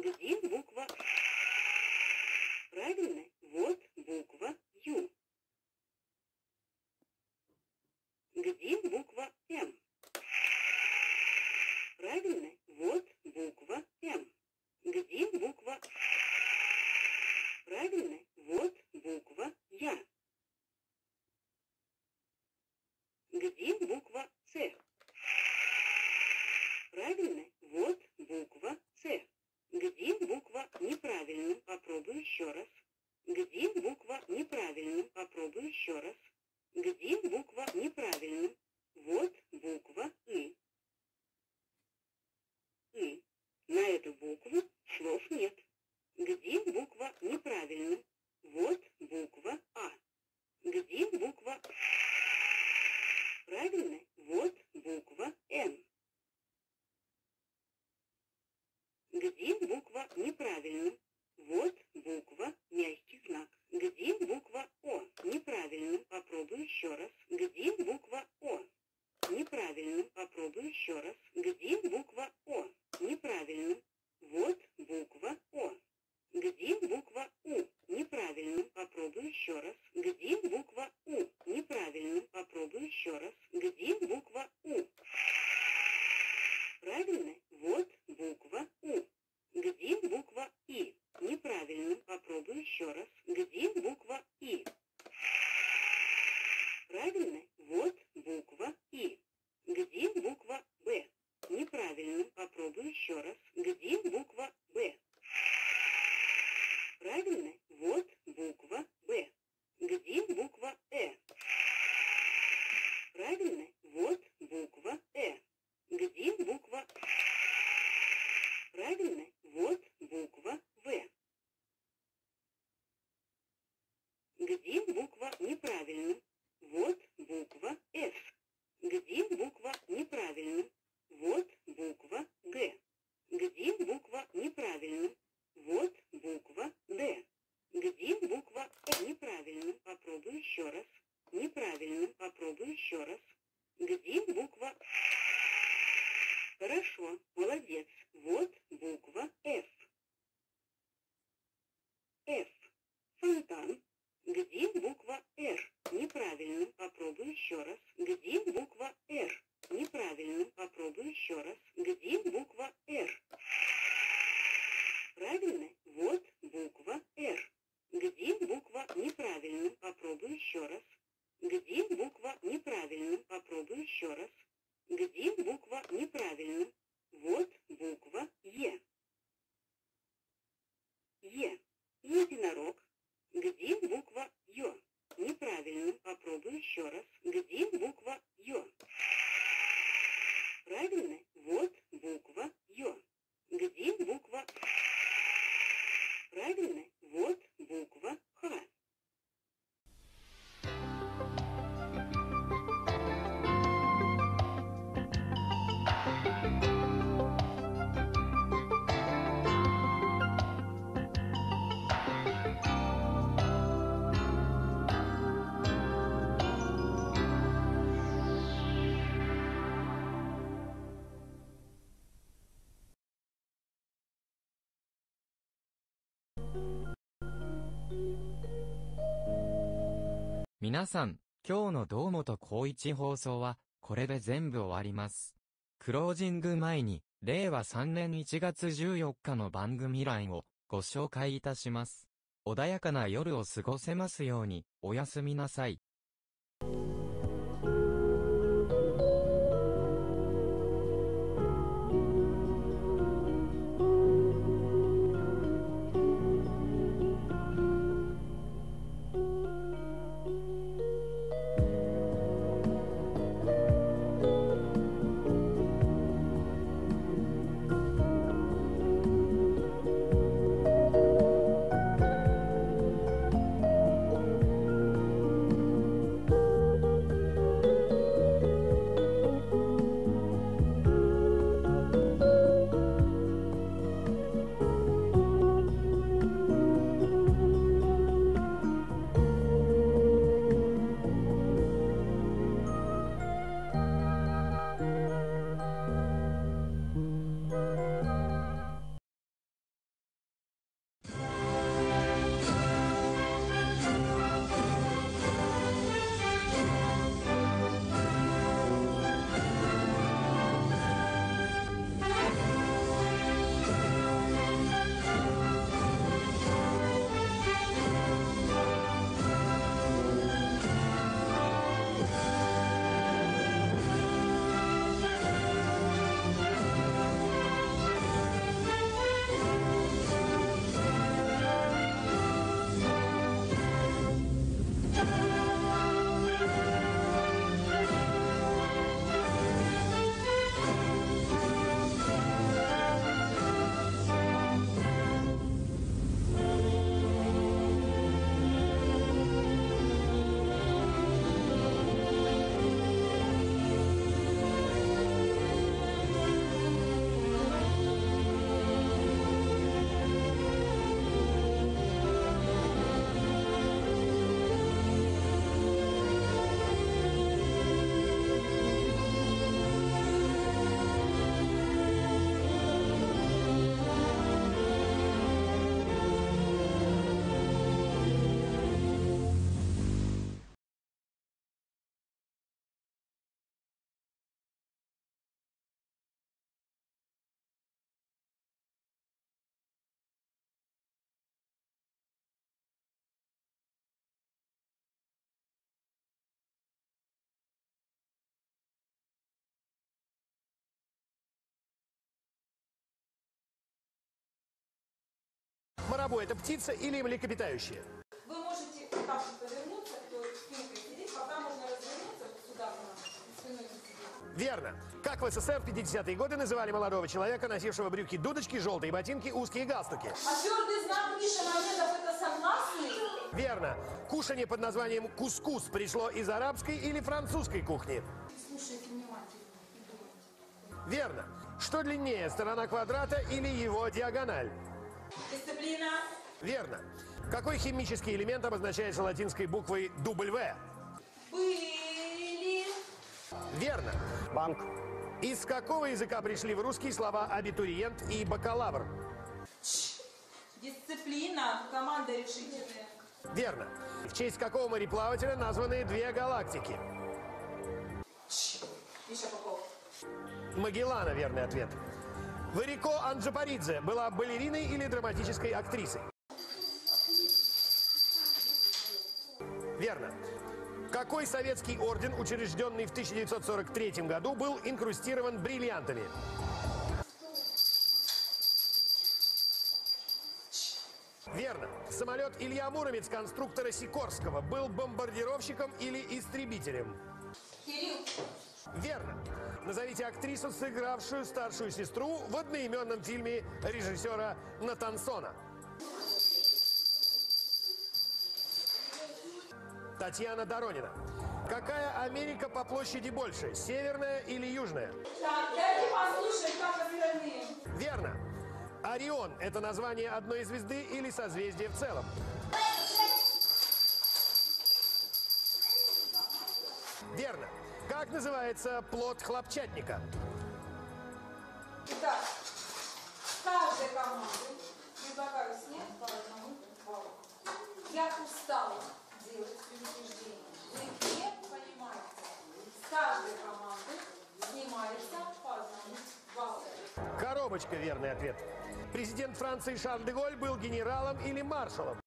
Где буква? Правильно, вот буква Ю. Где буква М? Правильно, вот буква М. Где буква? Правильно, вот буква Я. Где буква С? Правильно, вот буква С. Где буква? Неправильно, попробуй еще раз. Где буква? Неправильно, попробуй еще раз. Где буква? Неправильно. Вот буква И. И. На эту букву слов нет. Где буква? Неправильно. Вот буква А. Где буква? Правильно, вот буква Н. Где буква? Неправильно. Вот буква, мягкий знак. Где буква О? Неправильно. Попробуй еще раз. Где буква О? Неправильно. Попробуй еще раз. Где буква О? Неправильно. Вот буква О. Где буква У? Неправильно. Попробуй еще раз. Где буква У? Неправильно. Попробуй еще раз. Где буква У? Правильно. Вот буква У. Где буква И? Неправильно. Попробуй еще раз. Где буква И? Правильно. Вот буква И. Где буква Б? Неправильно. Попробуй еще раз. Где буква Б? Правильно. Вот буква Б. Где буква Э? Правильно. Вот буква Э. Где буква? Правильно. Вот буква В. Где буква? Неправильно. Вот буква С. Где буква? Неправильно. Вот буква Г. Где буква? Неправильно. Вот буква Д. Где буква? Неправильно. Попробуй еще раз. Неправильно. Попробуй еще раз. Где буква? Хорошо. Молодец. Вот буква Ф. Ф. Фонтан. Где буква Р? Неправильно. Попробуй еще раз. Где буква Р? Неправильно. Попробуй еще раз. Где буква Р? Правильно. Вот буква Р. Где буква? Неправильно. Попробуй еще раз. Где буква? Неправильно. Попробуй еще раз. Где буква? Неправильно. Вот буква Е. Е. Единорог. Где буква Ё? Неправильно. Попробуй еще раз. Где буква Ё? Правильно. Вот буква Ё. Где буква? Правильно. Вот буква Х.皆さん、今日の堂本光一放送は、これで全部終わります。クロージング前に、令和3年1月14日の番組欄をご紹介いたします。穏やかな夜を過ごせますように、おやすみなさい。Барабу – это птица или млекопитающее? Вы можете вот так вот повернуться, то спинкой сидеть, пока можно развернуться сюда, спиной сидеть. Верно. Как в СССР в 50-е годы называли молодого человека, носившего брюки дудочки, желтые ботинки, узкие галстуки? А твердый знак Миша Мамедов — это согласный? Верно. Кушанье под названием кускус пришло из арабской или французской кухни? Слушайте внимательно и думайте. Верно. Что длиннее, сторона квадрата или его диагональ? Дисциплина. Верно. Какой химический элемент обозначается латинской буквой W? Были. Верно. Банк. Из какого языка пришли в русский слова абитуриент и бакалавр? Дисциплина. Команда решительная. Верно. В честь какого мореплавателя названы две галактики? Миша Попов. Магеллана, верный ответ. Варико Анджапаридзе была балериной или драматической актрисой? Верно. Какой советский орден, учрежденный в 1943 году, был инкрустирован бриллиантами? Верно. Самолет Илья Муромец конструктора Сикорского был бомбардировщиком или истребителем? Кирилл. Верно. Назовите актрису, сыгравшую старшую сестру в одноименном фильме режиссера Натансона. Татьяна Доронина. Какая Америка по площади больше, северная или южная? Так, дайте послушать, как остальные. Верно. Орион – это название одной звезды или созвездия в целом? Верно. Как называется плод хлопчатника? Итак, каждой команды предлагаю снять по одному баллу. Я устала делать предупреждение. Вы не понимаете. С каждой команды снимается по одному баллу. Коробочка – верный ответ. Президент Франции Шарль де Голль был генералом или маршалом?